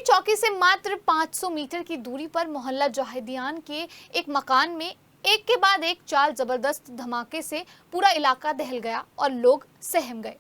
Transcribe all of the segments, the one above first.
चौकी से मात्र 500 मीटर की दूरी पर मोहल्ला जाहिदियान के एक मकान में एक के बाद एक चार जबरदस्त धमाके से पूरा इलाका दहल गया और लोग सहम गए।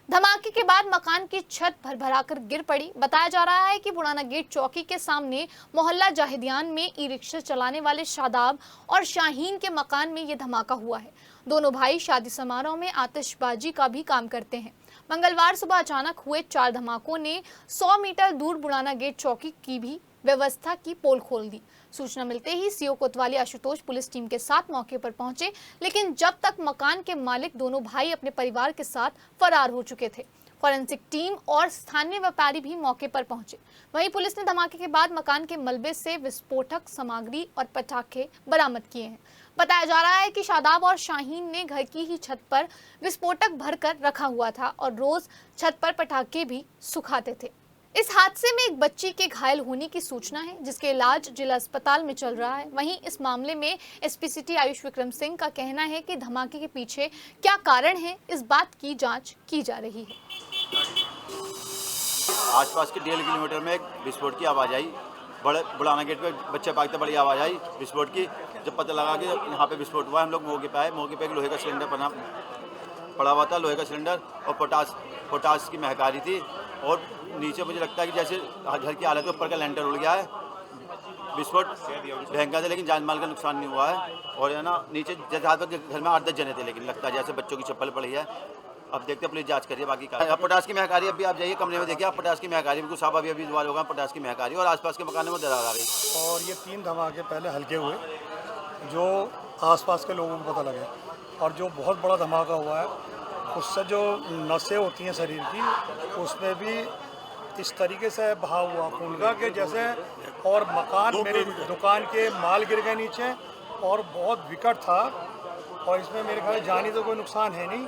धमाके के बाद मकान की छत भरभराकर गिर पड़ी। बताया जा रहा है कि पुराना गेट चौकी के सामने मोहल्ला जाहिदियान में ई रिक्शा चलाने वाले शादाब और शाहीन के मकान में यह धमाका हुआ है। दोनों भाई शादी समारोह में आतिशबाजी का भी काम करते हैं। मंगलवार सुबह अचानक हुए चार धमाकों ने 100 मीटर दूर पुराना गेट चौकी की भी व्यवस्था की पोल खोल दी। सूचना मिलते ही सीओ कोतवाली आशुतोष पुलिस टीम के साथ मौके पर पहुंचे, लेकिन जब तक मकान के मालिक दोनों भाई अपने परिवार के साथ फरार हो चुके थे। फॉरेंसिक टीम और स्थानीय व्यापारी भी मौके पर पहुंचे। वहीं पुलिस ने धमाके के बाद मकान के मलबे से विस्फोटक सामग्री और पटाखे बरामद किए हैं। बताया जा रहा है कि शादाब और शाहीन ने घर की ही छत पर विस्फोटक भरकर रखा हुआ था और रोज छत पर पटाखे भी सुखाते थे। इस हादसे में एक बच्ची के घायल होने की सूचना है, जिसके इलाज जिला अस्पताल में चल रहा है। वहीं इस मामले में एसपी सिटी आयुष विक्रम सिंह का कहना है कि धमाके के पीछे क्या कारण है, इस बात की जांच की जा रही है। आसपास के 1.5 किलोमीटर में एक विस्फोट की आवाज़ आई। बुढ़ाना गेट पे बच्चे भागते बड़ी आवाज़ आई विस्फोट की। जब पता लगा कि यहाँ पे विस्फोट हुआ, हम लोग मौके पे आए। मौके पे एक लोहे का सिलेंडर पड़ा हुआ था, लोहे का सिलेंडर, और पोटास की महक आ रही थी। और नीचे मुझे लगता है कि जैसे घर की हालत, ऊपर का लेंटर उड़ गया है। विस्फोट भयंकर था, लेकिन जान माल का नुकसान नहीं हुआ है। और है ना, नीचे जैसे हाथ घर में 8-10 जने थे, लेकिन लगता है जैसे बच्चों की चप्पल पड़ी है। अब देखते पुलिस जांच करिए बाकी का। पोटास की महक आ रही है। अभी आप जाइए कमरे में देखिए, आप पोटास की महक आ रही है, बिल्कुल साफ। अभी दुआर होगा, पोटास की महक आ रही है और आसपास के मकानों में दरार आ रही है। और ये 3 धमाके पहले हल्के हुए, जो आसपास के लोगों को पता लगे, और जो बहुत बड़ा धमाका हुआ है उससे जो नसें होती हैं शरीर की, उसमें भी इस तरीके से बहाव हुआ खून का कि जैसे, और मकान, मेरी दुकान के माल गिर गए नीचे, और बहुत विकट था। और इसमें मेरे ख्याल जानी तो कोई नुकसान है नहीं।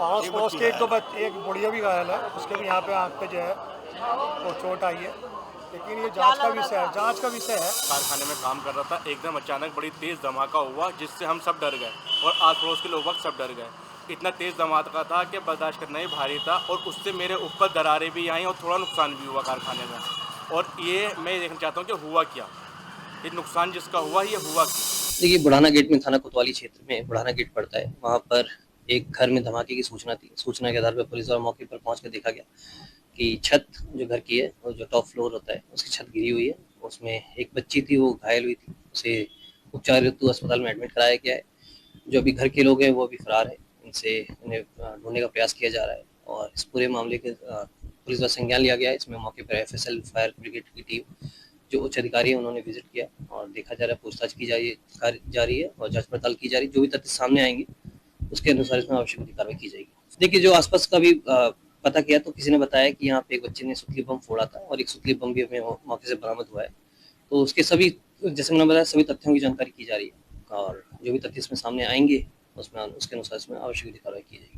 आस पड़ोस के एक बुढ़िया भी घायल है, उसके भी यहाँ पे आँख पे जो है वो चोट आई है। लेकिन ये जांच का विषय है, कारखाने में काम कर रहा था, एकदम अचानक बड़ी तेज़ धमाका हुआ, जिससे हम सब डर गए और आस पड़ोस के लोग सब डर गए। इतना तेज़ धमाका था कि बर्दाश्त करना ही भारी था, और उससे मेरे ऊपर दरारें भी आई और थोड़ा नुकसान भी हुआ कारखाने में। और ये मैं देखना चाहता हूँ कि हुआ क्या, ये नुकसान जिसका हुआ, ये हुआ क्या। देखिए, बुढ़ाना गेट में थाना कोतवाली क्षेत्र में बुढ़ाना गेट पड़ता है। वहाँ पर एक घर में धमाके की सूचना थी। सूचना के आधार पर पुलिस और मौके पर पहुंच कर देखा गया कि छत जो घर की है, और जो टॉप फ्लोर होता है, उसकी छत गिरी हुई है। उसमें एक बच्ची थी, वो घायल हुई थी, उसे उपचार हेतु अस्पताल में एडमिट कराया गया है। जो अभी घर के लोग हैं वो अभी फरार है, इन्हें ढूंढने का प्रयास किया जा रहा है। और इस पूरे मामले के पुलिस का संज्ञान लिया गया है। इसमें मौके पर FSL फायर ब्रिगेड की टीम, जो उच्च अधिकारी है, उन्होंने विजिट किया और देखा जा रहा है, पूछताछ की जा रही है और जांच पड़ताल की जा रही है। जो भी तथ्य सामने आएंगे उसके अनुसार इसमें आवश्यक कार्रवाई की जाएगी। देखिए, जो आसपास का भी पता किया तो किसी ने बताया कि यहाँ पे एक बच्चे ने सुतली बम फोड़ा था, और एक सुतली बम भी हमें मौके से बरामद हुआ है। तो उसके सभी, जैसे मैंने बताया, सभी तथ्यों की जानकारी की जा रही है, और जो भी तथ्य इसमें सामने आएंगे उसके अनुसार इसमें आवश्यक कार्रवाई की जाएगी।